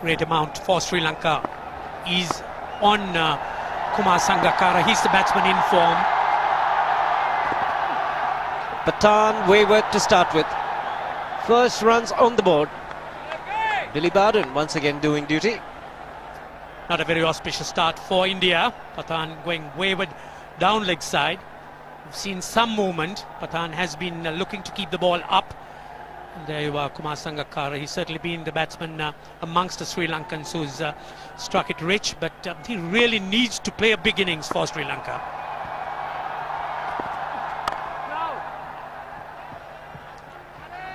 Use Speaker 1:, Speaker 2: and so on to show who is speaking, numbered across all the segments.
Speaker 1: Great amount for Sri Lanka is on Kumar Sangakkara. He's the batsman in form.
Speaker 2: Pathan wayward to start with. First runs on the board. Billy Bowden once again doing duty.
Speaker 1: Not a very auspicious start for India. Pathan going wayward down leg side. We've seen some movement. Pathan has been looking to keep the ball up. And there you are, Kumar Sangakkara. He's certainly been the batsman amongst the Sri Lankans who's struck it rich, but he really needs to play a big innings for Sri Lanka.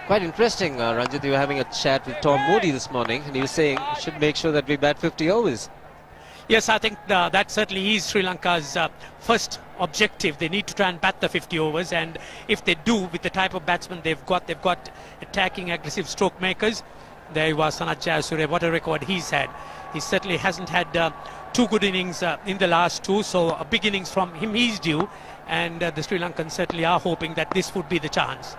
Speaker 2: Quite interesting, Ranjit. You were having a chat with Tom Moody this morning, and he was saying we should make sure that we bat 50 overs.
Speaker 1: Yes, I think that certainly is Sri Lanka's first objective. They need to try and bat the 50 overs, and if they do, with the type of batsmen they've got attacking, aggressive stroke makers. There you are, Sanath Jayasuriya. What a record he's had. He certainly hasn't had two good innings in the last two, so a big innings from him he's due, and the Sri Lankans certainly are hoping that this would be the chance.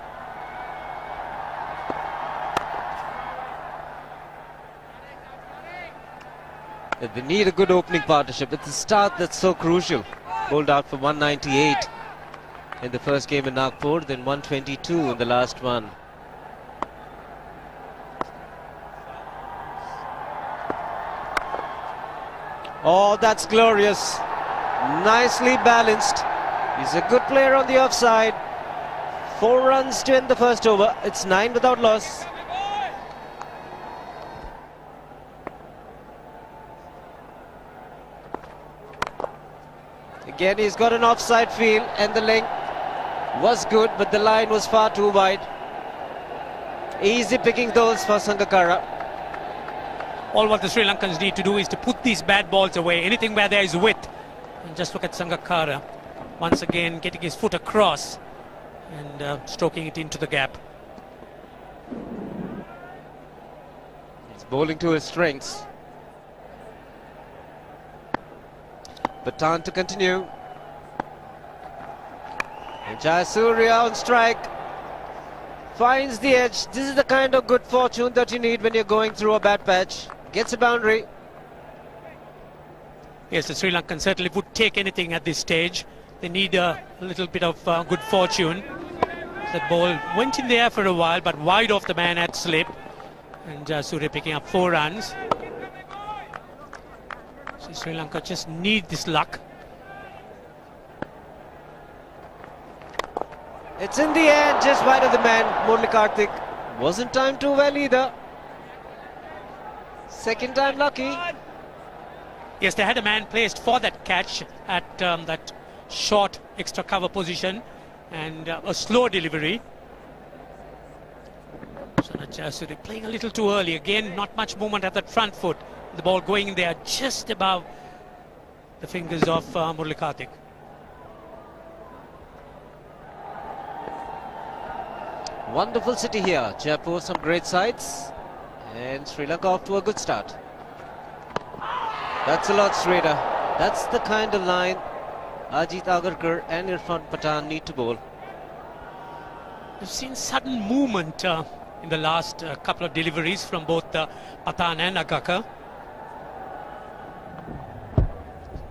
Speaker 2: They need a good opening partnership. It's the start that's so crucial. Bowled out for 198 in the first game in Nagpur, then 122 in the last one. Oh, that's glorious. Nicely balanced. He's a good player on the offside. 4 runs to end the first over. It's 9 without loss. Again, he's got an offside feel, and the length was good, but the line was far too wide. Easy picking those for Sangakkara.
Speaker 1: All what the Sri Lankans need to do is to put these bad balls away. Anything where there is width. And just look at Sangakkara. Once again, getting his foot across and stroking it into the gap.
Speaker 2: He's bowling to his strengths. Pathan to continue. And Jayasuriya on strike. Finds the edge. This is the kind of good fortune that you need when you're going through a bad patch. Gets a boundary.
Speaker 1: Yes, the Sri Lankans certainly would take anything at this stage. They need a little bit of good fortune. That ball went in the air for a while, but wide off the man at slip. And Jayasuriya picking up 4 runs. So Sri Lanka just need this luck.
Speaker 2: It's in the end, just wide of the man, Murali Karthik. Wasn't timed too well either. Second time lucky.
Speaker 1: Yes, they had a man placed for that catch at that short extra cover position, and a slow delivery. Sanath Jayasuriya playing a little too early. Again, not much movement at that front foot. The ball going in there just above the fingers of Murali Karthik.
Speaker 2: Wonderful city here, Jaipur, some great sights, and Sri Lanka off to a good start. That's a lot straighter. That's the kind of line Ajit Agarkar and Irfan Pathan need to bowl.
Speaker 1: We've seen sudden movement in the last couple of deliveries from both Pathan and Agarkar.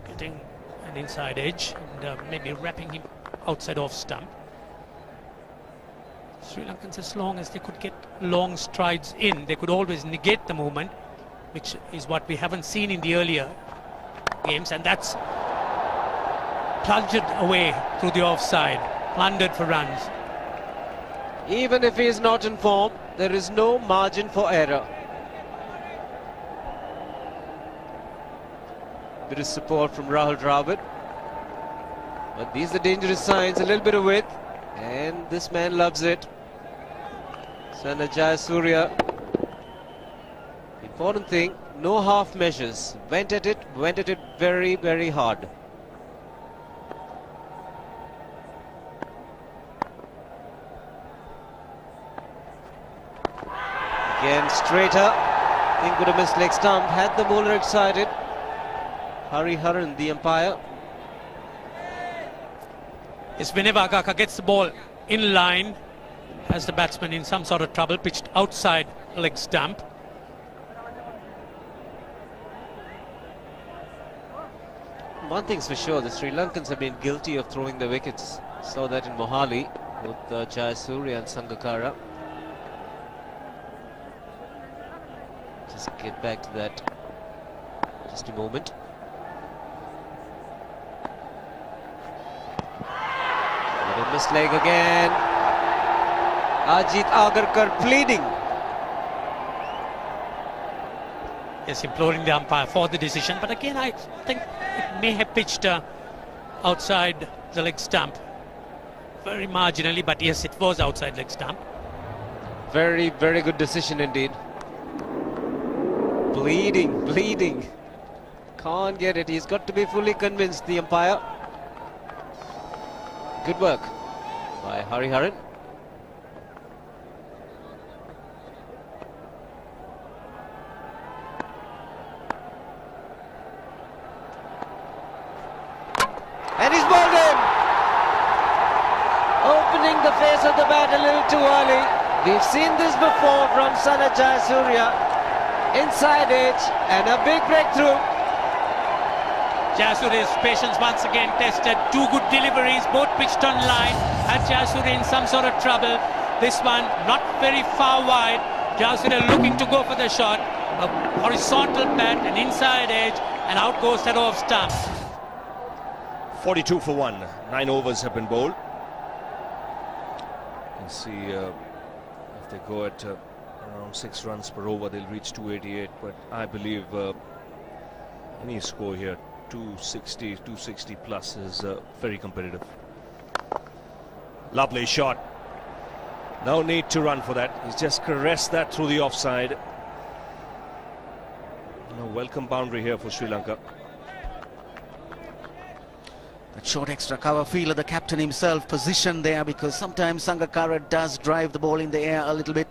Speaker 1: Getting an inside edge and maybe wrapping him outside off stump. Sri Lankans, as long as they could get long strides in, they could always negate the movement, which is what we haven't seen in the earlier games, and that's plunged away through the offside, plundered for runs.
Speaker 2: Even if he is not in form, there is no margin for error. Bit of support from Rahul Dravid, but these are dangerous signs. A little bit of width, and this man loves it. Sanath Jayasuriya. Important thing, no half measures. Went at it very, very hard. Again, straighter. I think would have missed leg stump. Had the bowler excited. Hari Haran, the umpire.
Speaker 1: Yes, whenever Agarkar gets the ball in line, has the batsman in some sort of trouble, pitched outside leg stump.
Speaker 2: One thing's for sure, the Sri Lankans have been guilty of throwing the wickets. Saw that in Mohali with Jayasuriya and Sangakkara. Just get back to that just a moment. A missed leg again. Ajit Agarkar pleading.
Speaker 1: Yes, imploring the umpire for the decision, but again I think it may have pitched outside the leg stump. Very marginally, but yes, it was outside leg stump.
Speaker 2: Very, very good decision indeed. Bleeding. Can't get it. He's got to be fully convinced, the umpire. Good work by Hariharan. And he's bowled in. Opening the face of the bat a little too early. We've seen this before from Sana Jayasuriya. Inside edge and a big breakthrough.
Speaker 1: Jayasuriya's patience once again tested. Two good deliveries, both pitched on line. Had Jayasuriya in some sort of trouble. This one not very far wide. Jayasuriya looking to go for the shot. A horizontal bat, an inside edge, and out goes that off stump.
Speaker 3: 42 for 1. 9 overs have been bowled. You can see if they go at around 6 runs per over, they'll reach 288. But I believe any score here, 260 plus, is very competitive. Lovely shot. No need to run for that. He's just caressed that through the offside. A welcome boundary here for Sri Lanka.
Speaker 4: That short extra cover fielder, the captain himself, positioned there, because sometimes Sangakkara does drive the ball in the air a little bit.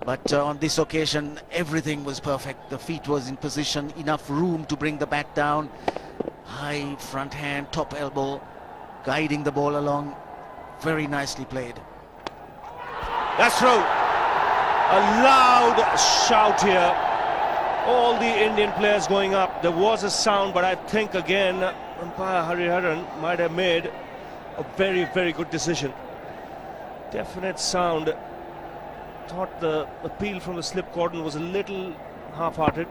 Speaker 4: But on this occasion, everything was perfect. The feet was in position, enough room to bring the bat down. High front hand, top elbow, guiding the ball along. Very nicely played.
Speaker 3: That's through. A loud shout here. All the Indian players going up. There was a sound, but I think again umpire Hariharan might have made a very, very good decision. Definite sound. Thought the appeal from the slip cordon was a little half-hearted.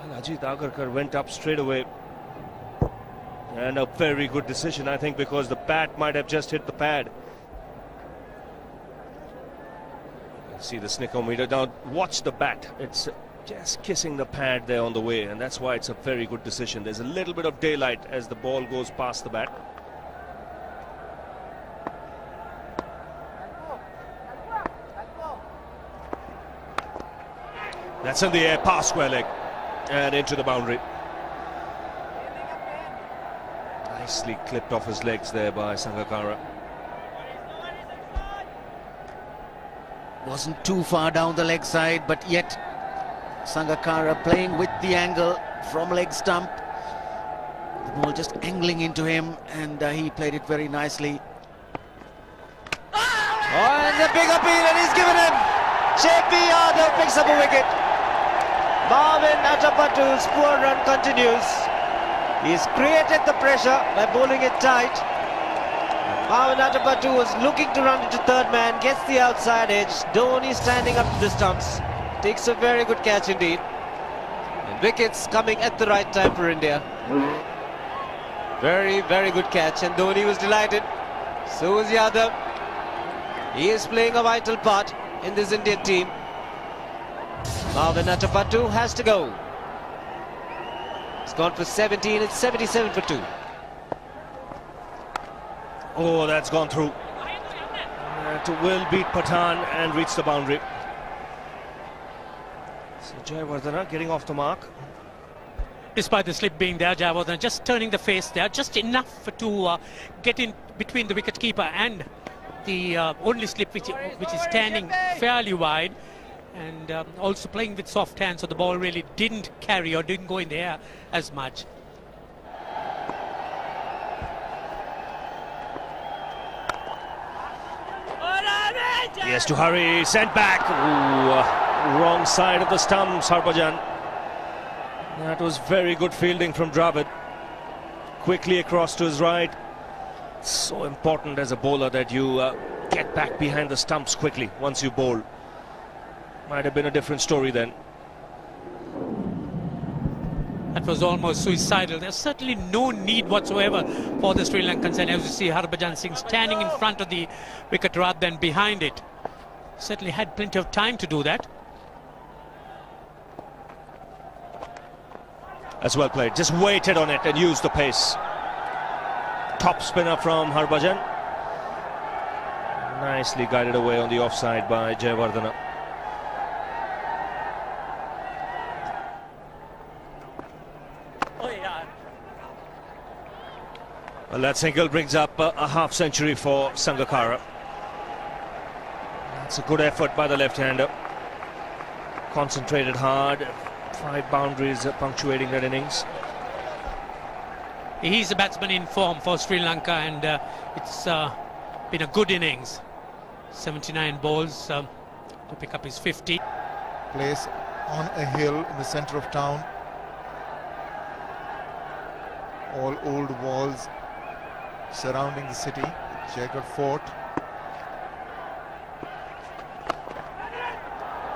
Speaker 3: And Ajit Agarkar went up straight away. And a very good decision, I think, because the bat might have just hit the pad. You can see the snickometer. Now watch the bat. It's just kissing the pad there on the way, and that's why it's a very good decision. There's a little bit of daylight as the ball goes past the bat. That's in the air, past square leg and into the boundary. Nicely clipped off his legs there by Sangakkara.
Speaker 4: Wasn't too far down the leg side, but yet Sangakkara playing with the angle from leg stump. The ball just angling into him, and he played it very nicely.
Speaker 2: Oh, and the big appeal, and he's given him. JP Yadav picks up a wicket. Marvin Atapattu's poor run continues. He's created the pressure by bowling it tight. Marvin Atapattu was looking to run into third man, gets the outside edge. Dhoni standing up to the stumps. Takes a very good catch indeed. And wickets coming at the right time for India. Very, very good catch, and Dhoni was delighted. So is Yadav. He is playing a vital part in this Indian team. Marvin Atapattu has to go. It's gone for 17, it's 77 for 2.
Speaker 3: Oh, that's gone through. To will beat Pathan and reach the boundary. So Jayawardene getting off the mark.
Speaker 1: Despite the slip being there, Jayawardene just turning the face there, just enough to get in between the wicketkeeper and the only slip which is standing fairly wide, and also playing with soft hands, so the ball really didn't carry or didn't go in the air as much.
Speaker 3: He has to hurry, sent back. Ooh, wrong side of the stumps, Harbhajan. That was very good fielding from Dravid. Quickly across to his right. So important as a bowler that you get back behind the stumps quickly once you bowl. Might have been a different story then.
Speaker 1: That was almost suicidal. There's certainly no need whatsoever for the Sri Lankans, and as you see Harbhajan Singh standing in front of the wicket rather than behind it. Certainly had plenty of time to do that.
Speaker 3: That's well played. Just waited on it and used the pace. Top spinner from Harbhajan. Nicely guided away on the offside by Jayawardene. Well, that single brings up a half century for Sangakkara. That's a good effort by the left-hander. Concentrated hard. 5 boundaries punctuating that innings.
Speaker 1: He's a batsman in form for Sri Lanka, and it's been a good innings. 79 balls to pick up his 50.
Speaker 5: Place on a hill in the centre of town. All old walls surrounding the city. Jaipur Fort.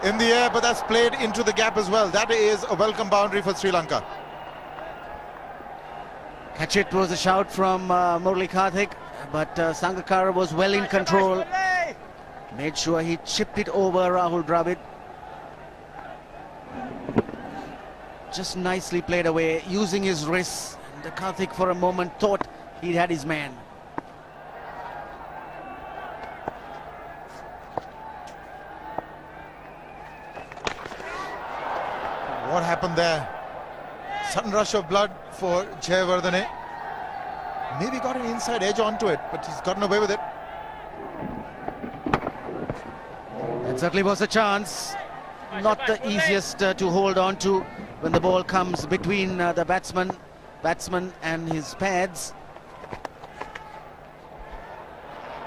Speaker 5: In the air, but that's played into the gap as well. That is a welcome boundary for Sri Lanka.
Speaker 4: Catch it was a shout from Murali Karthik, but Sangakkara was well in control. Made sure he chipped it over Rahul Dravid. Just nicely played away, using his wrists. And Karthik for a moment thought he had his man.
Speaker 5: What happened there? Sudden rush of blood for Jayawardene. Maybe got an inside edge onto it, but he's gotten away with it.
Speaker 4: That certainly was a chance. Not the easiest to hold on to when the ball comes between the batsman and his pads.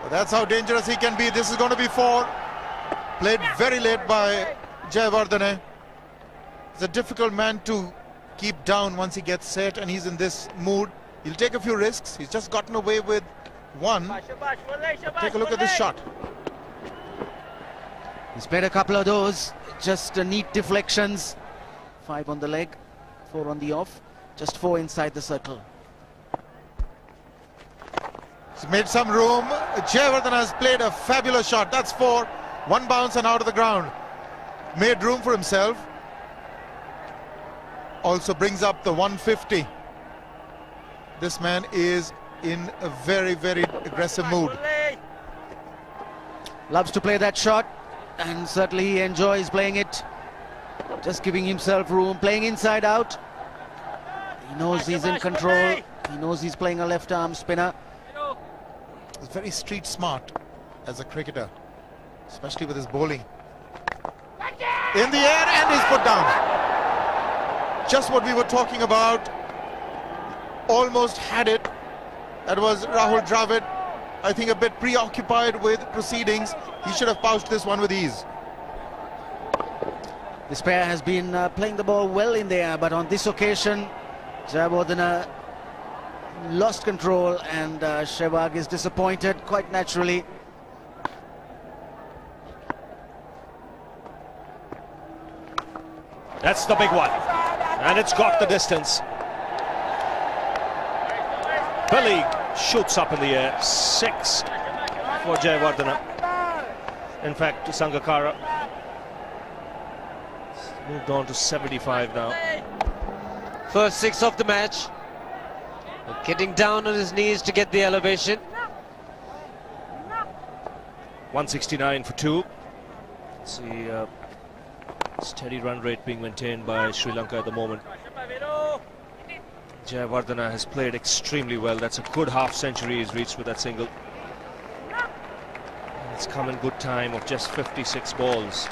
Speaker 5: But that's how dangerous he can be. This is going to be 4. Played very late by Jayawardene. He's a difficult man to keep down once he gets set and he's in this mood. He'll take a few risks. He's just gotten away with 1. Take a look at this shot.
Speaker 4: He's played a couple of those, just neat deflections. 5 on the leg, 4 on the off, just 4 inside the circle.
Speaker 5: He's made some room. Jayawardene has played a fabulous shot. That's 4. 1 bounce and out of the ground. Made room for himself. Also brings up the 150. This man is in a very, very aggressive mood.
Speaker 4: Loves to play that shot, and certainly he enjoys playing it. Just giving himself room, playing inside out. He knows he's in control. He knows he's playing a left-arm spinner.
Speaker 5: He's very street smart as a cricketer, especially with his bowling. In the air, and he's put down. Just what we were talking about. Almost had it. That was Rahul Dravid. I think a bit preoccupied with proceedings. He should have pouched this one with ease.
Speaker 4: This pair has been playing the ball well in the air, but on this occasion, Jayawardene lost control, and Sehwag is disappointed, quite naturally.
Speaker 3: That's the big one. And it's got the distance. Billy shoots up in the air. 6 for Jayawardene. In fact, Sangakkara moved on to 75 now.
Speaker 2: First 6 of the match. Getting down on his knees to get the elevation.
Speaker 3: 169 for 2. See, steady run rate being maintained by Sri Lanka at the moment. Jayawardene has played extremely well. That's a good half century he's reached with that single. It's come in good time of just 56 balls.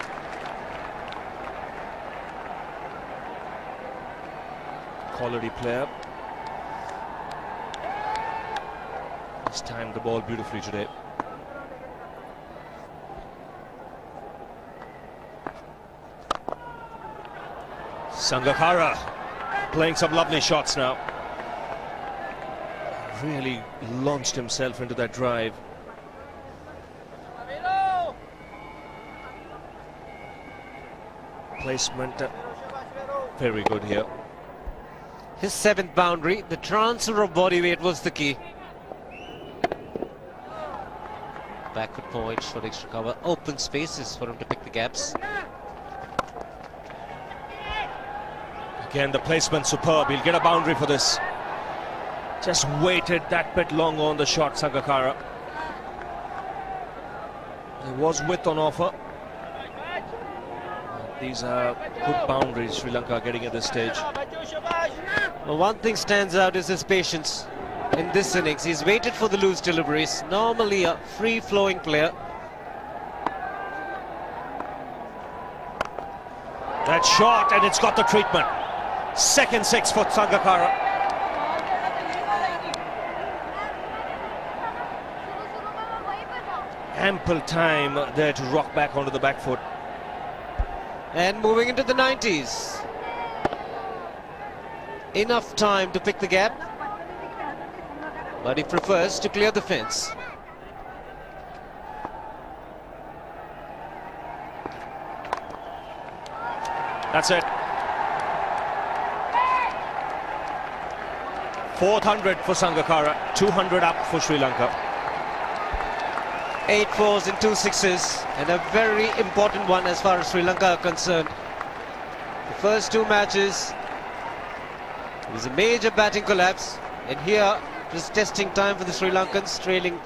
Speaker 3: Quality player. He's timed the ball beautifully today. Sangakkara Playing some lovely shots now. Really launched himself into that drive. Placement very good here.
Speaker 2: His 7th boundary. The transfer of body weight was the key. Backward point, short extra cover, open spaces for him to pick the gaps.
Speaker 3: Again, the placement superb. He'll get a boundary for this. Just waited that bit long on the shot, Sangakkara. There was width on offer. These are good boundaries Sri Lanka are getting at this stage.
Speaker 2: Well, one thing stands out is his patience in this innings. He's waited for the loose deliveries. Normally a free-flowing player.
Speaker 3: That shot, and it's got the treatment. Second 6 for Sangakkara. Ample time there to rock back onto the back foot.
Speaker 2: And moving into the 90s. Enough time to pick the gap, but he prefers to clear the fence.
Speaker 3: That's it. 400 for Sangakkara, 200 up for Sri Lanka.
Speaker 2: 8 fours and 2 sixes, and a very important one as far as Sri Lanka are concerned. The first 2 matches, it was a major batting collapse, and here it was testing time for the Sri Lankans, trailing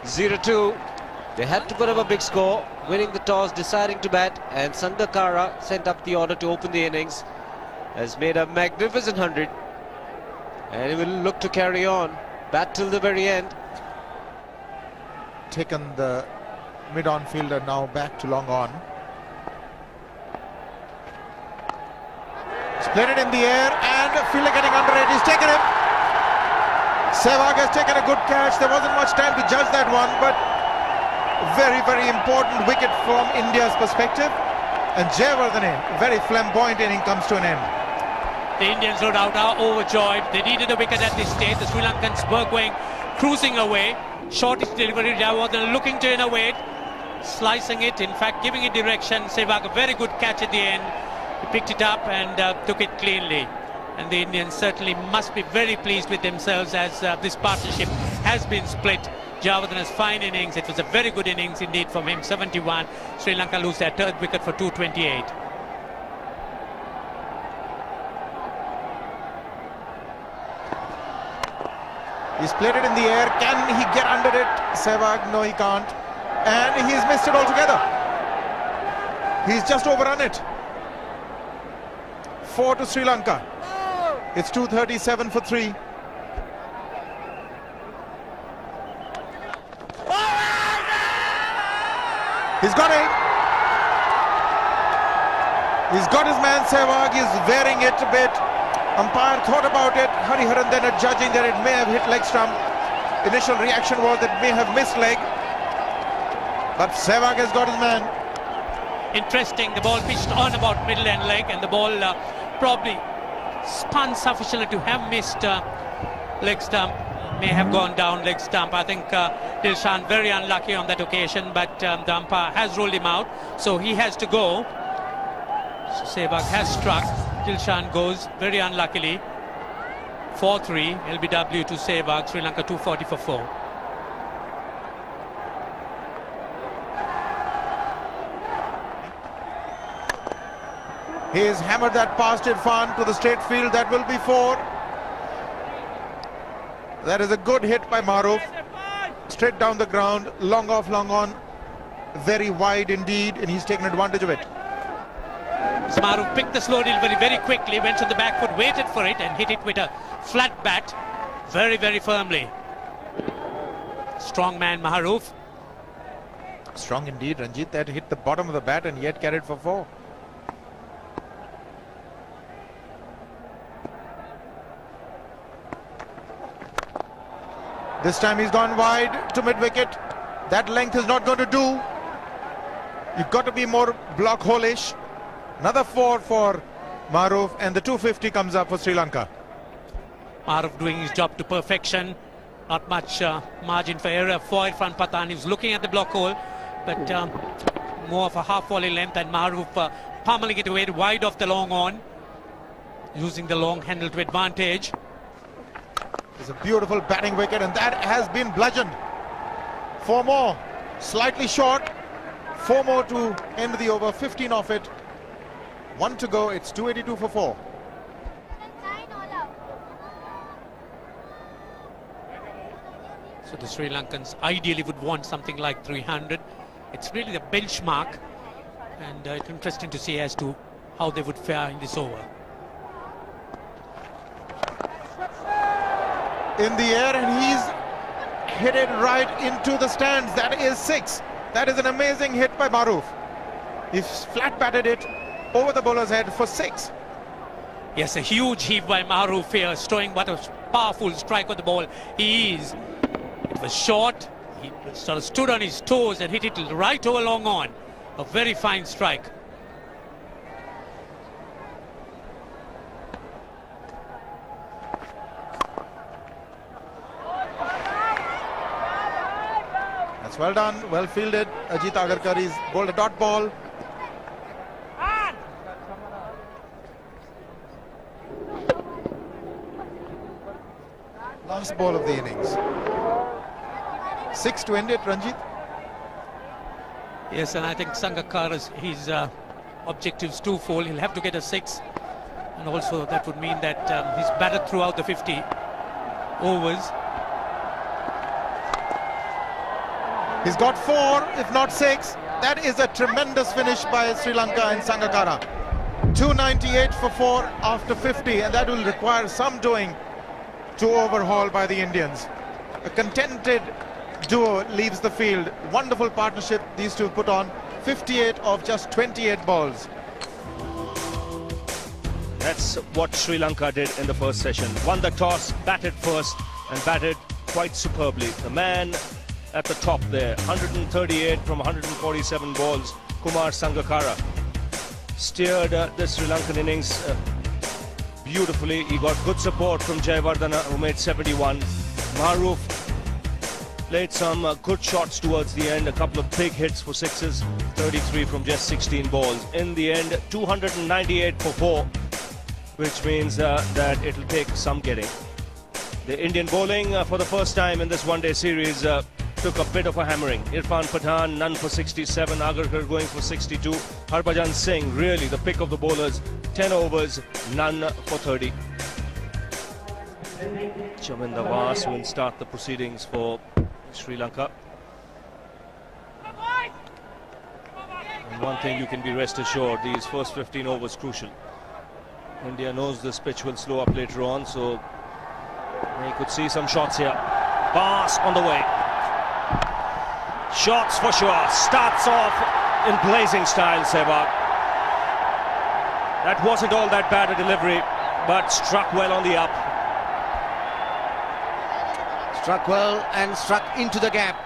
Speaker 2: 0-2. They had to put up a big score, winning the toss, deciding to bat, and Sangakkara sent up the order to open the innings, has made a magnificent 100, and he will look to carry on, bat till the very end.
Speaker 5: Taken the mid-on fielder now back to long on. Split it in the air, and fielder getting under it. He's taken him. Sehwag has taken a good catch. There wasn't much time to judge that one, but very, very important wicket from India's perspective. And Jaipur, very flamboyant inning comes to an end.
Speaker 1: The Indians, no doubt, are overjoyed. They needed a wicket at this stage. The Sri Lankans were going, cruising away. Shortest delivery, Jaipur looking to innovate, slicing it, in fact giving it direction. Sehwag, a very good catch at the end. He picked it up and took it cleanly. And the Indians certainly must be very pleased with themselves as this partnership has been split. Javadana's fine innings. It was a very good innings indeed from him. 71. Sri Lanka lose their 3rd wicket for 228.
Speaker 5: He's played it in the air. Can he get under it? Sehwag, no, he can't. And he's missed it altogether. He's just overrun it. 4 to Sri Lanka. It's 237 for 3. He's got it. He's got his man Sehwag. He's wearing it a bit. Umpire thought about it. Hariharan then judging that it may have hit leg stump. Initial reaction was that it may have missed leg. But Sehwag has got his man.
Speaker 1: Interesting, the ball pitched on about middle end leg, and the ball probably spun sufficiently to have missed leg stump. May have gone down leg stump. I think Dilshan very unlucky on that occasion, but the umpire has ruled him out, so he has to go. So Sehwag has struck. Dilshan goes very unluckily. 4-3 LBW to Sehwag. Sri Lanka 240 for 4.
Speaker 5: He's hammered that past Irfan to the straight field. That will be 4. That is a good hit by Maruf. Straight down the ground, long off, long on. Very wide indeed, and he's taken advantage of it.
Speaker 1: Maruf picked the slow delivery very quickly, went to the back foot, waited for it and hit it with a flat bat very, very firmly. Strong man Maruf.
Speaker 5: Strong indeed, Ranjit. That hit the bottom of the bat and yet carried for 4. This time he's gone wide to mid-wicket. That length is not going to do. You've got to be more block hole-ish. Another 4 for Maruf, and the 250 comes up for Sri Lanka.
Speaker 1: Maruf doing his job to perfection. Not much margin for error for Irfan Pathan. He was looking at the block hole, but more of a half volley length, and Maruf pummeling it away wide off the long on, using the long handle to advantage.
Speaker 5: It's a beautiful batting wicket, and that has been bludgeoned. 4 more, slightly short. 4 more to end the over, 15 off it. 1 to go, it's 282 for 4.
Speaker 1: So the Sri Lankans ideally would want something like 300. It's really the benchmark, and it's interesting to see as to how they would fare in this over.
Speaker 5: In the air, and he's hit it right into the stands. That is 6. That is an amazing hit by Maruf. He's flat batted it over the bowler's head for 6.
Speaker 1: Yes, a huge heave by Maruf here, showing what a powerful strike on the ball he is. It was short, he sort of stood on his toes and hit it right over long on. A very fine strike.
Speaker 5: That's well done, well fielded. Ajit Agarkar is bowled a dot ball. Last ball of the innings. 6 to end it, Ranjit.
Speaker 1: Yes, and I think Sangakkara's his objectives twofold. He'll have to get a 6, and also that would mean that he's batted throughout the 50 overs.
Speaker 5: He's got 4, if not 6. That is a tremendous finish by Sri Lanka and Sangakkara. 298 for 4 after 50, and that will require some doing to overhaul by the Indians. A contented duo leaves the field. Wonderful partnership these two put on. 58 of just 28 balls.
Speaker 3: That's what Sri Lanka did in the first session. Won the toss, batted first, and batted quite superbly. The man at the top there, 138 from 147 balls, Kumar Sangakkara, steered the Sri Lankan innings beautifully. He got good support from Jayawardena, who made 71. Maruf played some good shots towards the end, a couple of big hits for 6s, 33 from just 16 balls. In the end, 298 for 4, which means that it'll take some getting. The Indian bowling for the first time in this one-day series took a bit of a hammering. Irfan Pathan, none for 67, Agarkar going for 62. Harbhajan Singh, really the pick of the bowlers, 10 overs, none for 30. Chaminda Vas will start the proceedings for Sri Lanka. And one thing you can be rest assured, these first 15 overs crucial. India knows this pitch will slow up later on, so they could see some shots here. Vas on the way. Shots for sure. Starts off in blazing style, Sehwag. That wasn't all that bad a delivery, but struck well on the up.
Speaker 4: Struck well and struck into the gap.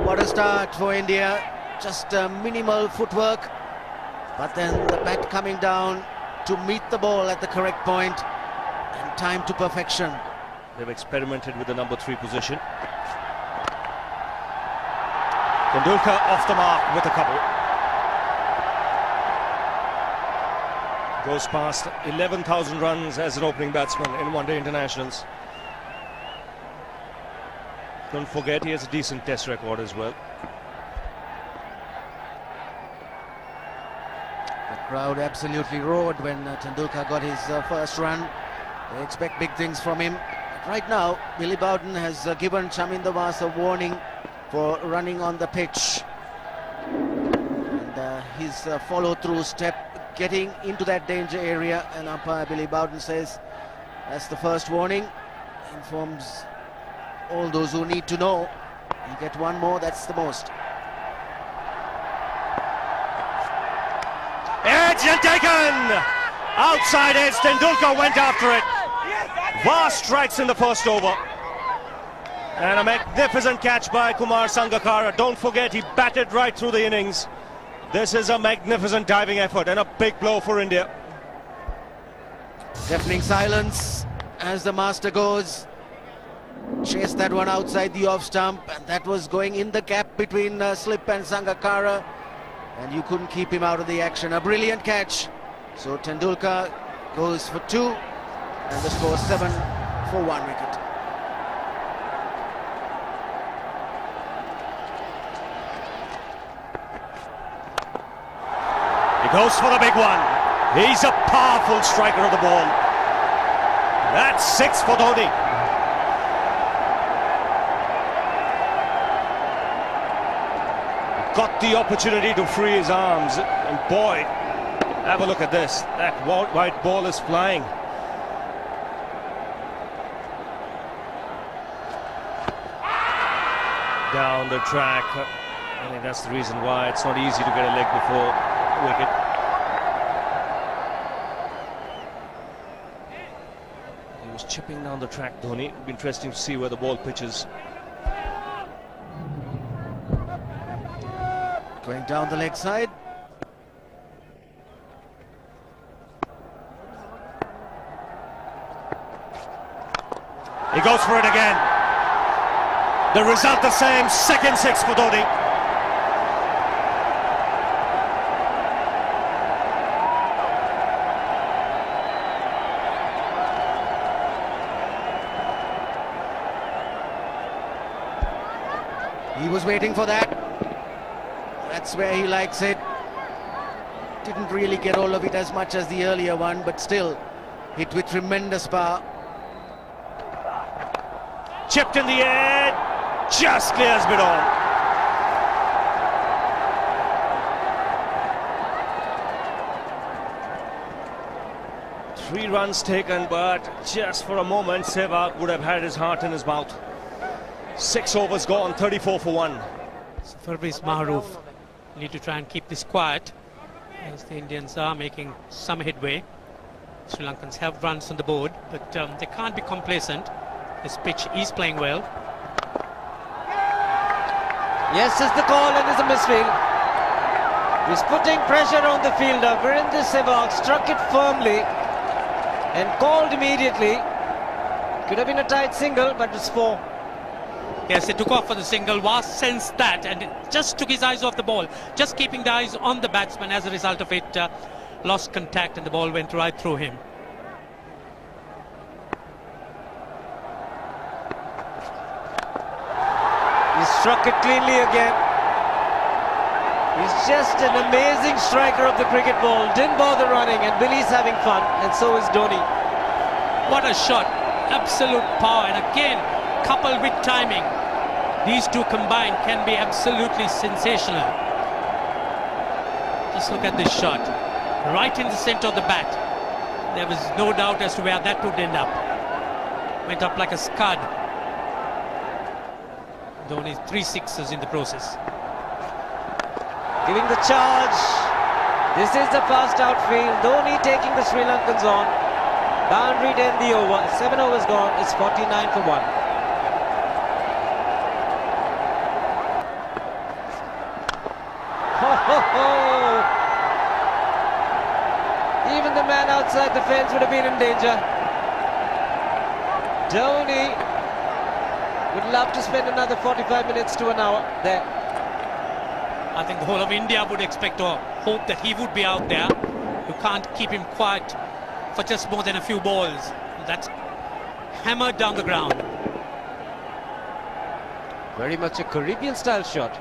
Speaker 4: What a start for India. Just minimal footwork, but then the bat coming down to meet the ball at the correct point, and time to perfection.
Speaker 3: They've experimented with the number 3 position. Tendulkar off the mark with a couple. Goes past 11,000 runs as an opening batsman in one-day internationals. Don't forget, he has a decent test record as well.
Speaker 4: The crowd absolutely roared when Tendulkar got his first run. They expect big things from him. But right now, Billy Bowden has given Chaminda Vas a warning for running on the pitch. And his follow-through step, getting into that danger area, and umpire Billy Bowden says that's the first warning. Informs all those who need to know. You get one more, that's the most.
Speaker 3: Edge and taken! Outside edge, Tendulkar went after it. Vas strikes in the first over. And a magnificent catch by Kumar Sangakkara. Don't forget, he batted right through the innings. This is a magnificent diving effort and a big blow for India.
Speaker 4: Deafening silence as the master goes. Chased that one outside the off stump, and that was going in the gap between Slip and Sangakkara, and you couldn't keep him out of the action. A brilliant catch. So Tendulkar goes for 2, and the score 7 for 1 wicket.
Speaker 3: He goes for the big one. He's a powerful striker of the ball. That's 6 for Dhoni. Got the opportunity to free his arms, and boy, have a look at this. That white ball is flying. Down the track. I think that's the reason why it's not easy to get a leg before wicket. He was chipping down the track, Dhoni. It'll be interesting to see where the ball pitches.
Speaker 4: Going down the leg side.
Speaker 3: He goes for it again. The result the same, second 6 for Dhoni.
Speaker 4: He was waiting for that. That's where he likes it. Didn't really get all of it as much as the earlier one, but still hit with tremendous power.
Speaker 3: Chipped in the air, just clears mid on. Three runs taken, but just for a moment Sehwag would have had his heart in his mouth. 6 overs gone, 34 for 1.
Speaker 1: Fabrice Maharouf need to try and keep this quiet as the Indians are making some headway. Sri Lankans have runs on the board, but they can't be complacent. This pitch is playing well.
Speaker 2: Yes is the call, and is a misfield. He's putting pressure on the fielder. Virendra Sehwag struck it firmly and called immediately. Could have been a tight single, but it's 4.
Speaker 1: Yes, he took off for the single, was sensed that, and it just took his eyes off the ball. Just keeping the eyes on the batsman. As a result of it, lost contact and the ball went right through him.
Speaker 2: He struck it cleanly again. He's just an amazing striker of the cricket ball. Didn't bother running, and Billy's having fun, and so is Dhoni.
Speaker 1: What a shot. Absolute power, and again, coupled with timing, these two combined can be absolutely sensational. Just look at this shot, right in the center of the bat. There was no doubt as to where that would end up. Went up like a scud. Dhoni 3 sixes in the process.
Speaker 2: Giving the charge. This is the fast outfield. Dhoni taking the Sri Lankans on. Boundary to end the over. 7 overs gone. It's 49 for 1. Even the man outside the fence would have been in danger. Dhoni would love to spend another 45 minutes to an hour there.
Speaker 1: I think the whole of India would expect or hope that he would be out there. You can't keep him quiet for just more than a few balls. That's hammered down the ground.
Speaker 2: Very much a Caribbean style shot.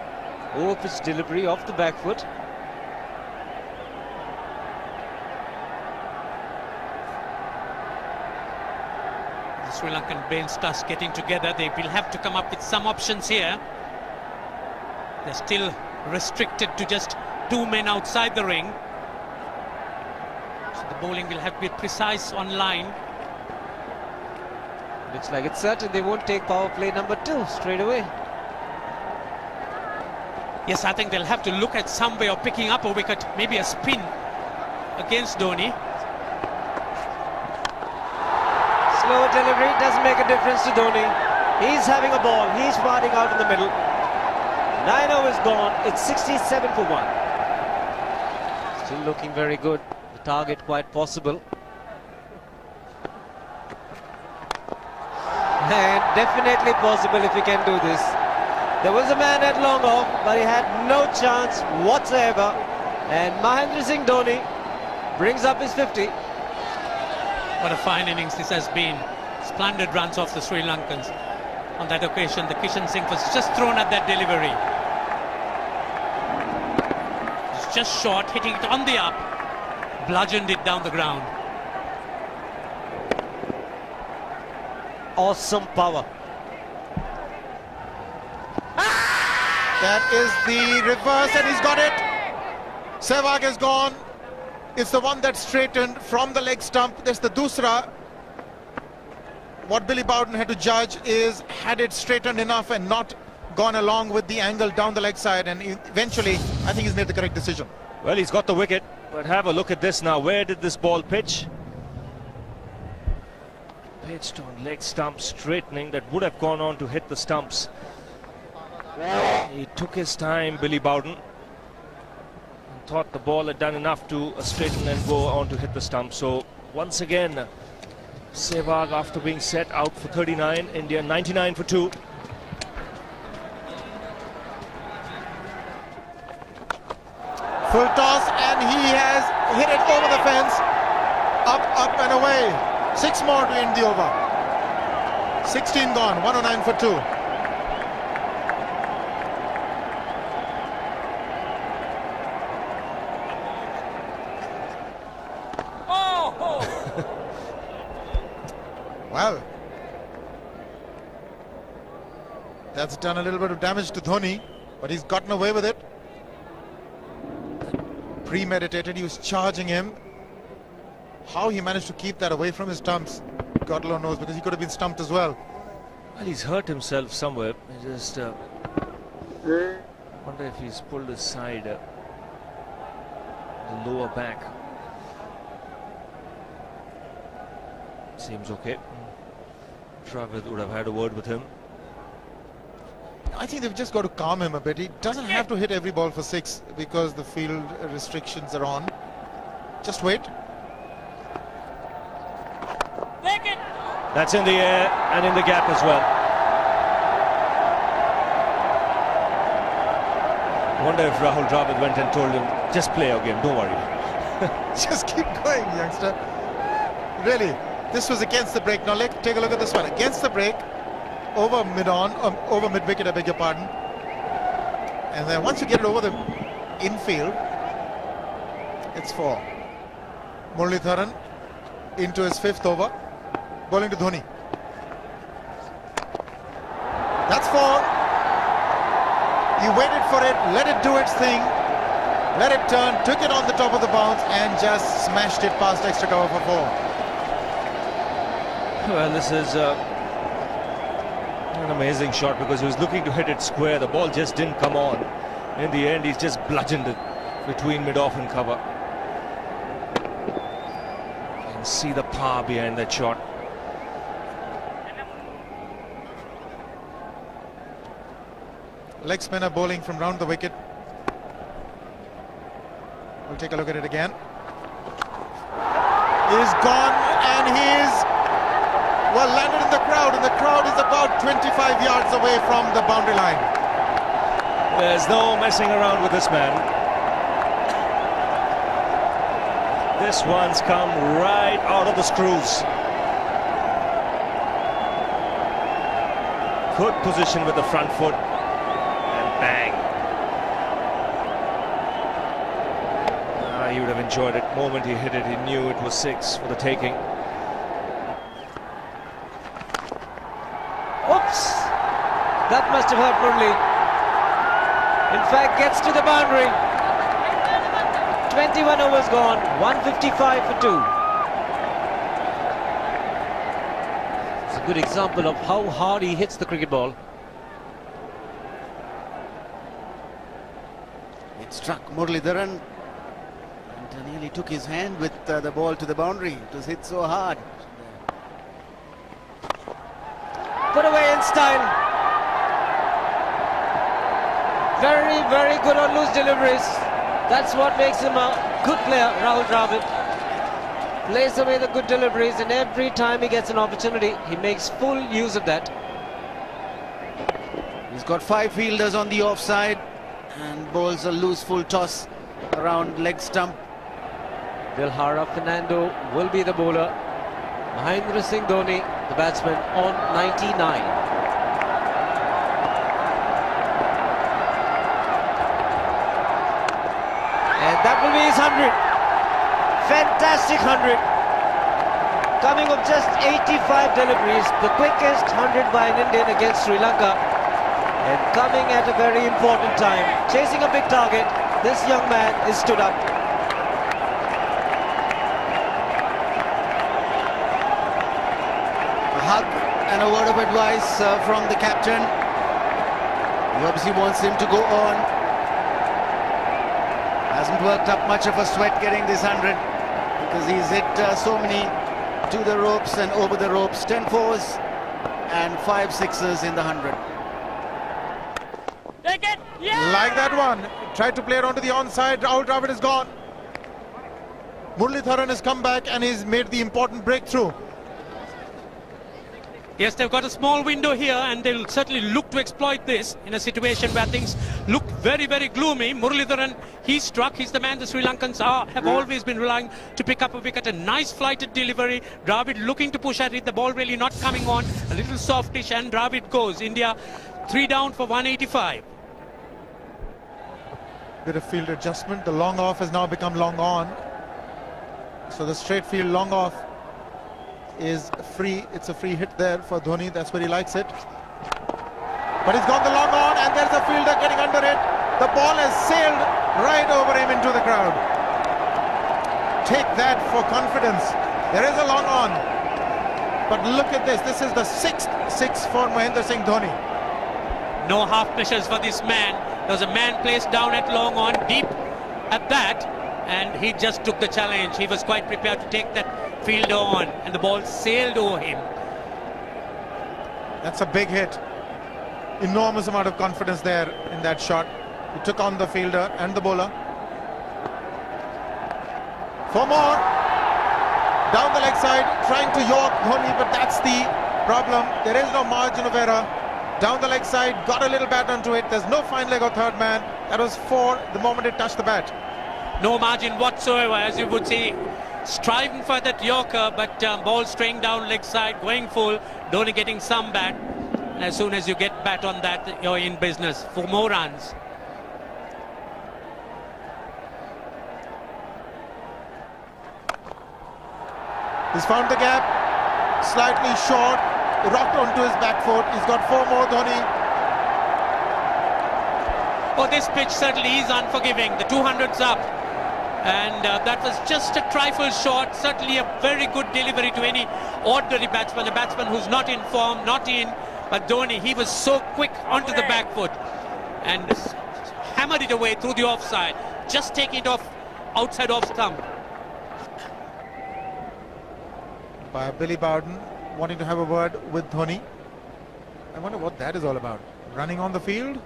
Speaker 2: Over pitch delivery off the back foot.
Speaker 1: The Sri Lankan brain starts getting together. They will have to come up with some options here. They're still restricted to just 2 men outside the ring. So the bowling will have to be precise on line.
Speaker 2: Looks like it's certain they won't take power play number 2 straight away.
Speaker 1: Yes, I think they'll have to look at some way of picking up a wicket, maybe a spin against Dhoni.
Speaker 2: Slower delivery doesn't make a difference to Dhoni. He's having a ball. He's batting out in the middle. 9 overs gone. It's 67 for 1. Still looking very good. The target quite possible. definitely possible if he can do this. There was a man at long off, but he had no chance whatsoever. And Mahendra Singh Dhoni brings up his 50.
Speaker 1: What a fine innings this has been. Splendid runs off the Sri Lankans. On that occasion, the Kishan Singh was just thrown at that delivery. It's just short, hitting it on the up, bludgeoned it down the ground.
Speaker 2: Awesome power.
Speaker 5: That is the reverse, and he's got it. Sehwag is gone. It's the one that straightened from the leg stump. That's the dusra. What Billy Bowden had to judge is, had it straightened enough and not gone along with the angle down the leg side, and eventually I think he's made the correct decision.
Speaker 3: Well, he's got the wicket, but have a look at this now. Where did this ball pitch? Pitched on leg stump, straightening. That would have gone on to hit the stumps. He took his time, Billy Bowden, and thought the ball had done enough to straighten and go on to hit the stump. So once again, Sehwag, after being set, out for 39, India 99 for 2.
Speaker 5: Full toss, and he has hit it over the fence. Up and away. 6 more to end the over. 16 gone, 109 for 2. Well, that's done a little bit of damage to Dhoni, but he's gotten away with it. Premeditated, he was charging him. How he managed to keep that away from his stumps, God alone knows, because he could have been stumped as well.
Speaker 3: Well, he's hurt himself somewhere. I just wonder if he's pulled his side, the lower back. Seems okay. Travis would have had a word with him.
Speaker 5: I think they've just got to calm him a bit. He doesn't have to hit every ball for 6 because the field restrictions are on. Just wait.
Speaker 3: That's in the air and in the gap as well. I wonder if Rahul Dravid went and told him, just play our game, don't worry.
Speaker 5: Just keep going, youngster. Really, this was against the break. Now take a look at this one. Against the break, over mid-wicket, I beg your pardon. And then once you get it over the infield, it's 4. Muralitharan into his 5th over, bowling to Dhoni. That's 4. He waited for it, let it do its thing, let it turn, took it on the top of the bounce and just smashed it past extra cover for 4.
Speaker 3: Well, this is an amazing shot because he was looking to hit it square. The ball just didn't come on. In the end, he's just bludgeoned it between mid-off and cover. You can see the power behind that shot.
Speaker 5: Leg spinner bowling from round the wicket. We'll take a look at it again. He's gone and he's landed in the crowd, and the crowd is about 25 yards away from the boundary line.
Speaker 3: There's no messing around with this man. This one's come right out of the screws. Good position with the front foot. Bang. He would have enjoyed it. The moment he hit it, he knew it was 6 for the taking.
Speaker 2: Oops! That must have hurt Murli. In fact, gets to the boundary. 21 overs gone, 155 for 2. It's a good example of how hard he hits the cricket ball.
Speaker 4: Struck Muralitharan and nearly took his hand with the ball to the boundary. It was hit so hard.
Speaker 2: Put away in style. Very, very good on loose deliveries. That's what makes him a good player, Rahul Dravid. Plays away the good deliveries, and every time he gets an opportunity, he makes full use of that.
Speaker 4: He's got 5 fielders on the offside and bowls a loose full toss around leg stump.
Speaker 2: Dilhara Fernando will be the bowler. Mahendra Singh Dhoni, the batsman, on 99. And that will be his 100. Fantastic 100. Coming of just 85 deliveries, the quickest 100 by an Indian against Sri Lanka. And coming at a very important time. Chasing a big target, this young man is stood up.
Speaker 4: A hug and a word of advice from the captain. He obviously wants him to go on. Hasn't worked up much of a sweat getting this 100 because he's hit so many to the ropes and over the ropes. 10 fours and 5 sixes in the 100.
Speaker 1: Take it! Yeah!
Speaker 5: Like that one. Tried to play it onto the onside. Rahul Dravid is gone. Muralitharan has come back and he's made the important breakthrough.
Speaker 1: Yes, they've got a small window here and they'll certainly look to exploit this in a situation where things look very, very gloomy. Muralitharan, he struck. He's the man the Sri Lankans have always been relying to pick up a wicket. A nice flighted delivery. Dravid looking to push at it. The ball really not coming on. A little softish and Dravid goes. India 3 down for 185.
Speaker 5: Bit of field adjustment. The long off has now become long on. So the straight field long off is free. It's a free hit there for Dhoni. That's where he likes it. But he's gone the long on and there's a fielder getting under it. The ball has sailed right over him into the crowd. Take that for confidence. There is a long on. But look at this. This is the 6th 6 for Mahendra Singh Dhoni.
Speaker 1: No half measures for this man. There was a man placed down at long on, deep at that, and he just took the challenge. He was quite prepared to take that fielder on, and the ball sailed over him.
Speaker 5: That's a big hit. Enormous amount of confidence there in that shot. He took on the fielder and the bowler. For more. Down the leg side, trying to york Dhoni, but that's the problem. There is no margin of error. Down the leg side, got a little bat onto it. There's no fine leg or third man. That was 4 the moment it touched the bat.
Speaker 1: No margin whatsoever, as you would see. Striving for that yorker, but ball straying down leg side, going full. Dhoni getting some bat. And as soon as you get bat on that, you're in business for more runs.
Speaker 5: He's found the gap. Slightly short. Rocked onto his back foot. He's got 4 more, Dhoni.
Speaker 1: Oh, this pitch certainly is unforgiving. The 200's up. And that was just a trifle short. Certainly a very good delivery to any ordinary batsman. A batsman who's not in form, not in. But Dhoni, he was so quick onto the back foot. And hammered it away through the offside. Just taking it off outside off stump.
Speaker 5: By Billy Bowden wanting to have a word with Dhoni. I wonder what that is all about. Running on the field?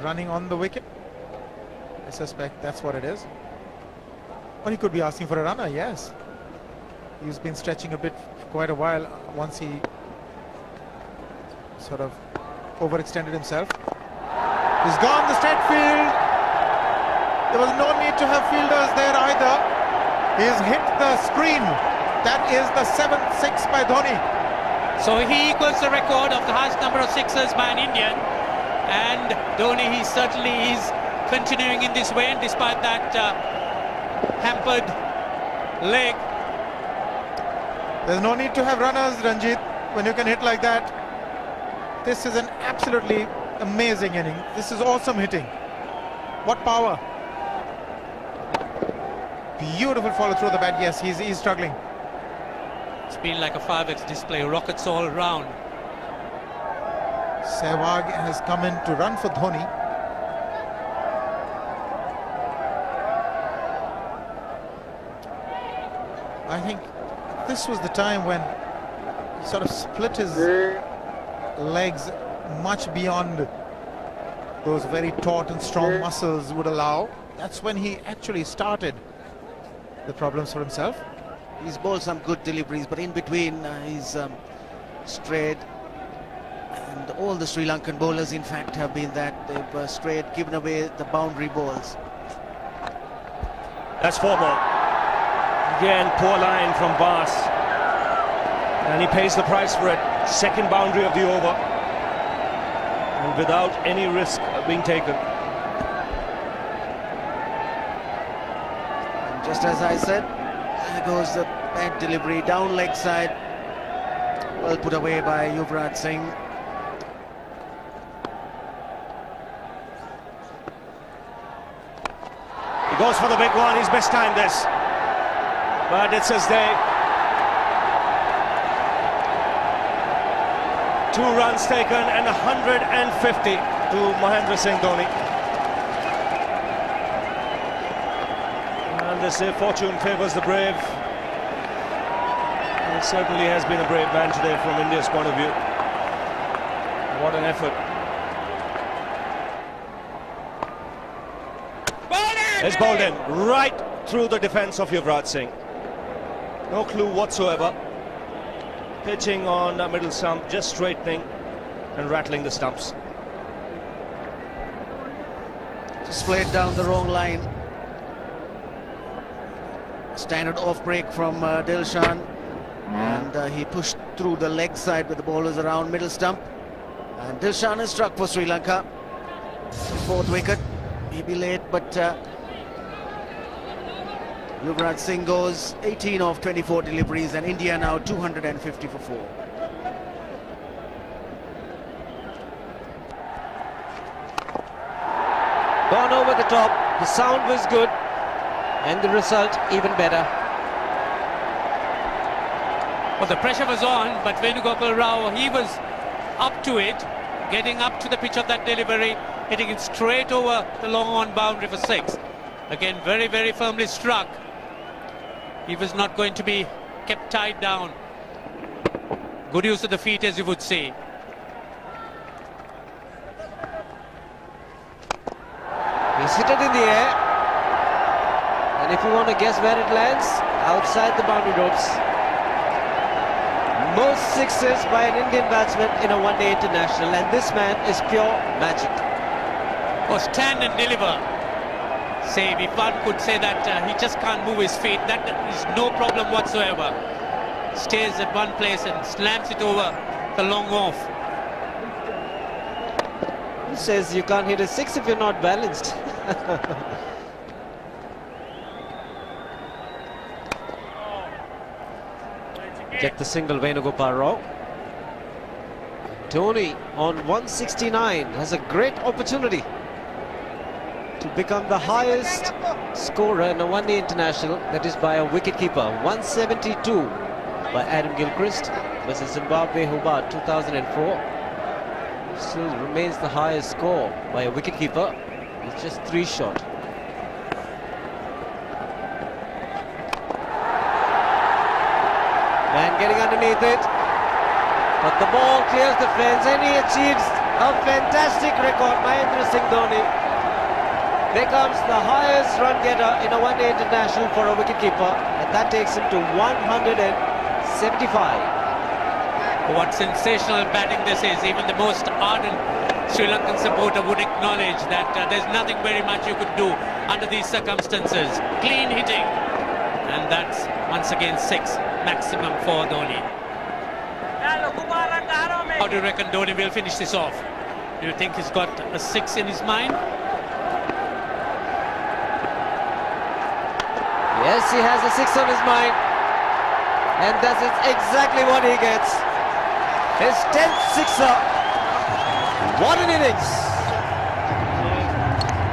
Speaker 5: Running on the wicket? I suspect that's what it is. Or he could be asking for a runner, yes. He's been stretching a bit for quite a while once he sort of overextended himself. He's gone the straight field. There was no need to have fielders there either. He's hit the screen. That is the 7th 6 by Dhoni.
Speaker 1: So he equals the record of the highest number of sixes by an Indian. And Dhoni, he certainly is continuing in this way, despite that hampered leg.
Speaker 5: There's no need to have runners, Ranjit, when you can hit like that. This is an absolutely amazing inning. This is awesome hitting. What power. Beautiful follow through the bat. Yes, he's struggling.
Speaker 1: It's been like a 5x display, rockets all round.
Speaker 5: Sehwag has come in to run for Dhoni. I think this was the time when he sort of split his legs much beyond those very taut and strong muscles would allow. That's when he actually started the problems for himself.
Speaker 4: He's bowled some good deliveries, but in between he's strayed And all the Sri Lankan bowlers, in fact, have been that. They've straight given away the boundary balls.
Speaker 3: That's 4 more. Again, poor line from Bas. And he pays the price for it. Second boundary of the over. And without any risk being taken.
Speaker 4: And just as I said, there goes the bad delivery down leg side. Well put away by Yuvraj Singh.
Speaker 3: He goes for the big one. He's best timed this. But it's his day. 2 runs taken and 150 to Mahendra Singh Dhoni. And they say fortune favours the brave. And it certainly has been a brave man today from India's point of view. What an effort. It's bowled in right through the defence of Yuvraj Singh. No clue whatsoever. Pitching on middle stump, just straightening and rattling the stumps.
Speaker 4: Just played down the wrong line. Standard off break from Dilshan. And he pushed through the leg side with the bowlers around middle stump. And Dilshan is struck for Sri Lanka. 4th wicket. Maybe late, but Yuvraj Singh goes 18 of 24 deliveries, and India now 250 for 4.
Speaker 2: Gone over the top. The sound was good, and the result even better.
Speaker 1: Well, the pressure was on, but Venugopal Rao, he was up to it, getting up to the pitch of that delivery, hitting it straight over the long on boundary for 6. Again, very, very firmly struck. He was not going to be kept tied down. Good use of the feet, as you would say.
Speaker 2: He's hit it in the air. And if you want to guess where it lands, outside the boundary ropes. Most sixes by an Indian batsman in a one-day international, and this man is pure magic.
Speaker 1: Oh, stand and deliver. Say, if one could say that he just can't move his feet, that is no problem whatsoever. Stays at one place and slams it over the long off.
Speaker 2: He says you can't hit a 6 if you're not balanced. Get the single, Venugopal Rao. Dhoni on 169 has a great opportunity to become the highest scorer in a one-day international, that is by a wicketkeeper. 172 by Adam Gilchrist versus Zimbabwe Hobart 2004. Still remains the highest score by a wicketkeeper. It's just 3 short. And getting underneath it, but the ball clears the fence and he achieves a fantastic record. Mahendra Singh Dhoni becomes the highest run getter in a one-day international for a wicketkeeper, and that takes him to 175.
Speaker 1: What sensational batting this is. Even the most ardent Sri Lankan supporter would acknowledge that there's nothing very much you could do under these circumstances. Clean hitting, and that's once again 6 maximum for Dhoni. How do you reckon Dhoni will finish this off? Do you think he's got a 6 in his mind?
Speaker 2: Yes, he has a 6 on his mind, and that's exactly what he gets. His 10th sixer. What an innings!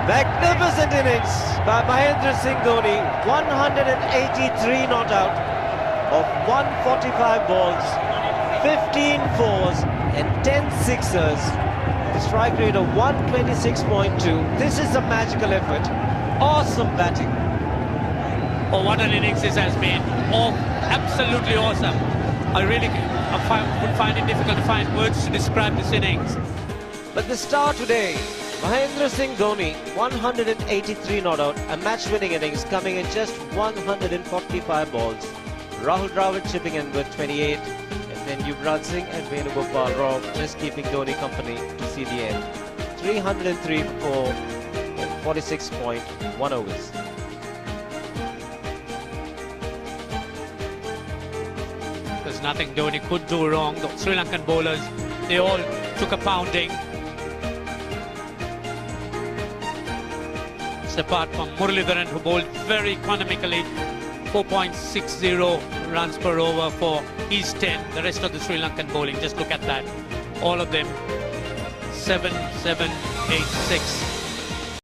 Speaker 2: Magnificent innings by Mahendra Singh Dhoni. 183 not out of 145 balls, 15 fours and 10 sixers. The strike rate of 126.2. This is a magical effort. Awesome batting.
Speaker 1: Oh, what an innings this has been. Oh, absolutely awesome. I really would find it difficult to find words to describe this innings.
Speaker 2: But the star today, Mahendra Singh Dhoni, 183 not out, a match-winning innings coming in just 145 balls. Rahul Dravid chipping in with 28, and batsmen Yuvraj Singh and Venugopal Rao just keeping Dhoni company to see the end. 303 for 46.1 overs.
Speaker 1: There's nothing Dhoni could do wrong. The Sri Lankan bowlers, they all took a pounding. Apart from Muralidharan, who bowled very economically, 4.60 runs per over for his 10. The rest of the Sri Lankan bowling, just look at that. All of them, 7, 7, 8, 6.